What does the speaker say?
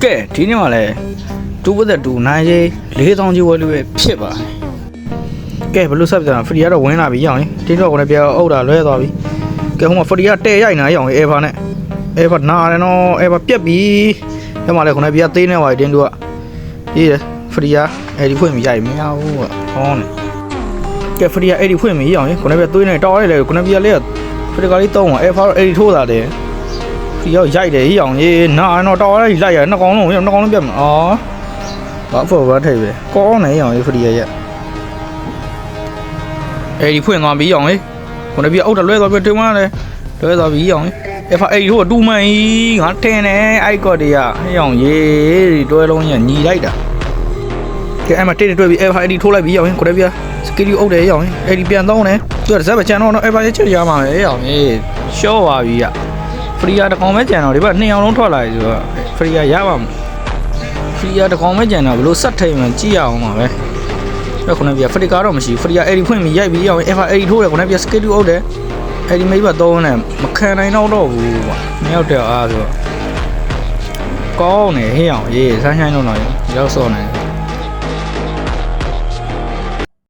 ကဲဒီနေ့မှလည်း2/2နိုင်ရေး4000ကြီးဝယ်လို့ဖြစ်ပါကဲဘလို့ဆက်ပြတာဖရီကတော့ဝင်လာပြီရောင်တင်းတော့ကိုလည်းပြောအုပ်တာလွဲသွားပြီကဲဟိုမှာဖရီကတဲ့ရိုက်နေရောင်အေဗာနဲ့အေဗာနာတယ်နော်အေဗာပြက်ပြီအဲ့မှာလည်းခုနကပြသေးနေပါတင်းတို့ကရေးတယ်ဖရီကအဲ့ဒီဖွင့်ပြီးရိုက်မရဘူးကဟောနေကဲဖရီကအဲ့ဒီဖွင့်ပြီးရောင်ခုနကပြသွေးနေတောက်ရဲလေခုနကပြလေးဖရီကလေး3ပါအေဗာတော့အဲ့ဒီထိုးတာတယ်ဖရီရောက်ရိုက်တယ်ရောင်ရေးနာတော့တောက်ရဲလိုက်ရနှစ်ကောင်လုံးပြတ်မှာအော်ဘာဖို့ဘာထိပ်ပဲကောနေရောင်ရေးဖရီရဲ့အဲ့ဒီဖွင့်သွားပြီးအောင်လေခုနကပြအုတ်တလွဲသွားပြီးတွင်းမလဲလွဲသွားပြီးအောင်အဲ့ဖာအဲ့ဒီဟိုတူမန်ကြီးငါထင်တယ်အဲ့ကော့တည်းကအဲ့အောင်ရေးတွဲလုံးကြီးညီလိုက်တာကဲအဲ့မှာတိတ်တွဲပြီးအဲ့ဖာအဲ့ဒီထိုးလိုက်ပြီးအောင်ခုနကပြစကီဒီအုတ်တယ်အောင်အဲ့ဒီပြန်သုံးတယ်သူကဇက်ပဲချန်တော့အဲ့ဖာချက်ရမှာပဲအောင်ရေးရှော့ပါပြီကဖရီယာတကောင်ပဲကြံတော့ဒီဘက်2အောင်လုံးထွက်လာပြီဆိုတော့ဖရီယာရပါမှာဖရီယာတကောင်ပဲကြံတော့ဘလို့ဆက်ထိန်မှကြည့်ရအောင်ပါပဲအဲ့ခုနကပြဖရီကာတော့မရှိဖရီယာအဲ့ဒီဖွင့်ပြီးရိုက်ပြီးအောင်အဲ့ဖာအဲ့ဒီထိုးတယ်ခုနကပြစကီဒီအုတ်တယ်အဲ့ဒီမိဘသုံးနဲ့မခံနိုင်တော့ဘူးကွာမရောက်တဲ့အားဆိုကောင်းနေဟင်းအောင်ရေးဆန်းဆိုင်တော့ရောက်စောနေ